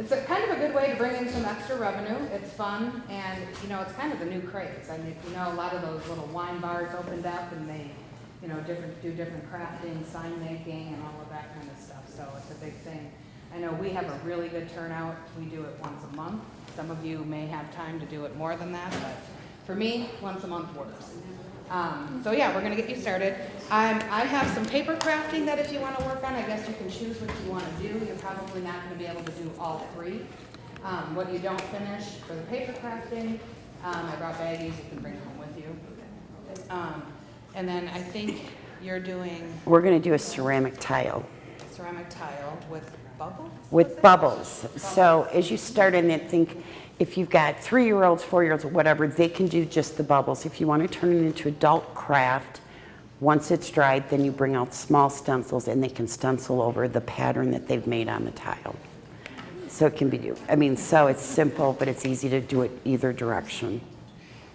it's kind of a good way to bring in some extra revenue. It's fun, and it's kind of the new craze. I mean, a lot of those little wine bars opened up, and they, do different crafting, sign making, and all of that kind of stuff. So it's a big thing. I know we have a really good turnout. We do it once a month. Some of you may have time to do it more than that, but for me, once a month works. So yeah, we're gonna get you started. I have some paper crafting that if you wanna work on, I guess you can choose what you wanna do. You're probably not gonna be able to do all three. What you don't finish for the paper crafting, I brought baggies you can bring home with you. And then I think you're doing We're going to do a ceramic tile. With bubbles? With bubbles. So as you start in it, think if you've got 3-year-olds, 4-year-olds, whatever, they can do just the bubbles. If you want to turn it into adult craft, once it's dried, then you bring out small stencils and they can stencil over the pattern that they've made on the tile. So it can be, so it's simple, but it's easy to do it either direction.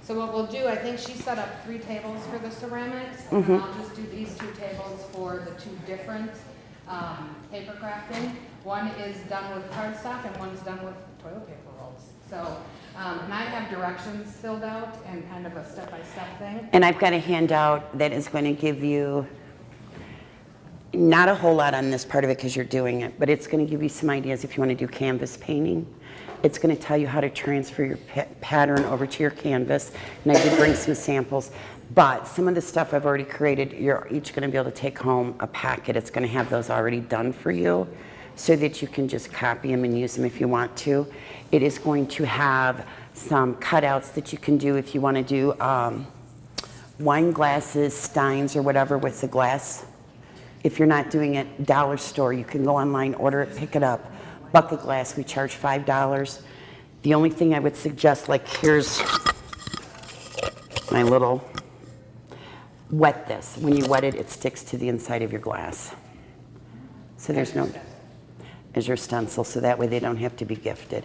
So what we'll do, I think she set up 3 tables for the ceramics, and then I'll just do these 2 tables for the 2 different paper crafting. One is done with cardstock and one's done with toilet paper rolls. So, and I have directions filled out and kind of a step-by-step thing. And I've got a handout that is going to give you, not a whole lot on this part of it because you're doing it, but it's going to give you some ideas if you want to do canvas painting. It's going to tell you how to transfer your pattern over to your canvas. And I did bring some samples. But some of the stuff I've already created, you're each going to be able to take home a packet. It's going to have those already done for you so that you can just copy them and use them if you want to. It is going to have some cutouts that you can do if you want to do wine glasses, steins, or whatever with the glass. If you're not doing it dollar store, you can go online, order it, pick it up. Bucket glass, we charge $5. The only thing I would suggest, like here's my little, wet this. When you wet it, it sticks to the inside of your glass. So there's no, as your stencil, so that way they don't have to be gifted.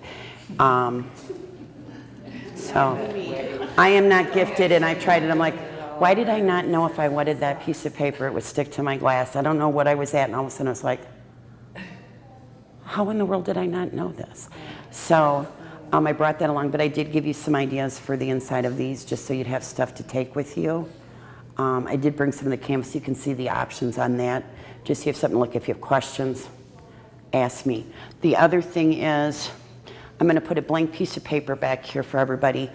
So I am not gifted, and I tried it. I'm like, why did I not know if I wetted that piece of paper it would stick to my glass? I don't know what I was at, and all of a sudden I was like, how in the world did I not know this? So I brought that along, but I did give you some ideas for the inside of these just so you'd have stuff to take with you. I did bring some of the canvas. You can see the options on that. Just so you have something to look. If you have questions, ask me. The other thing is I'm going to put a blank piece of paper back here for everybody.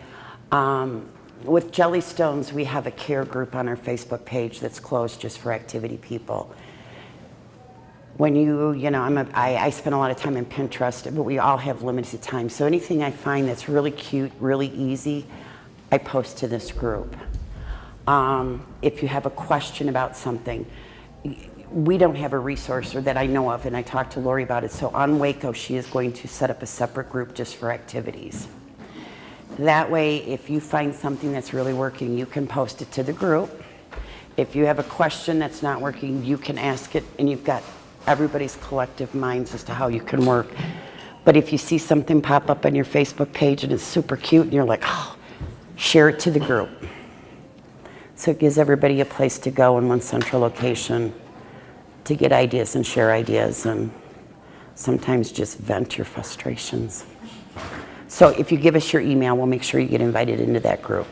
With Jellystones, we have a care group on our Facebook page that's closed just for activity people. When I spend a lot of time in Pinterest, but we all have limited time. So anything I find that's really cute, really easy, I post to this group. If you have a question about something, we don't have a resource or that I know of, and I talked to Lori about it. So on Waco, she is going to set up a separate group just for activities. That way, if you find something that's really working, you can post it to the group. If you have a question that's not working, you can ask it, and you've got everybody's collective minds as to how you can work. But if you see something pop up on your Facebook page and it's super cute and you're like, oh, share it to the group. So it gives everybody a place to go in one central location to get ideas and share ideas and sometimes just vent your frustrations. So if you give us your email, we'll make sure you get invited into that group.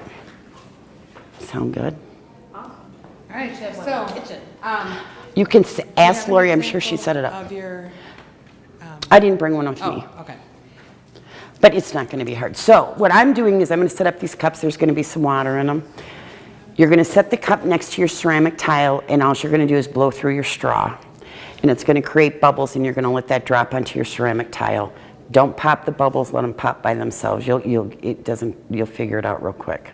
Sound good? Awesome. All right, Chip. So, you can ask Lori, I'm sure she set it up. Of your, I didn't bring one with me. Okay. But it's not going to be hard. So what I'm doing is I'm going to set up these cups. There's going to be some water in them. You're going to set the cup next to your ceramic tile, and all you're going to do is blow through your straw. And it's going to create bubbles, and you're going to let that drop onto your ceramic tile. Don't pop the bubbles. Let them pop by themselves. You'll figure it out real quick.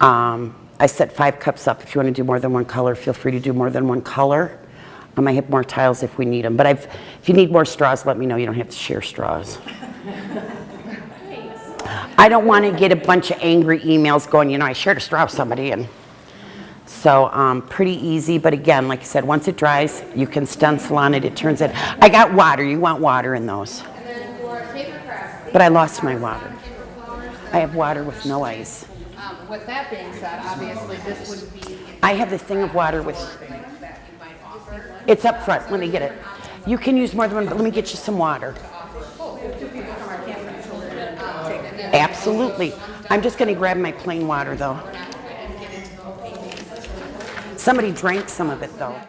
I set 5 cups up. If you want to do more than one color, feel free to do more than one color. I have more tiles if we need them. But if you need more straws, let me know. You don't have to share straws. I don't want to get a bunch of angry emails going, I shared a straw with somebody. And so pretty easy. But again, like I said, once it dries, you can stencil on it. It turns it. I got water. You want water in those. And then for paper crafts. But I lost my water. I have water with no ice. With that being said, obviously this would be. I have the thing of water with. It's up front. Let me get it. You can use more than one, but let me get you some water. get. Absolutely. I'm just gonna grab my plain water though. We're not gonna get into the whole painting. Somebody drank some of it though.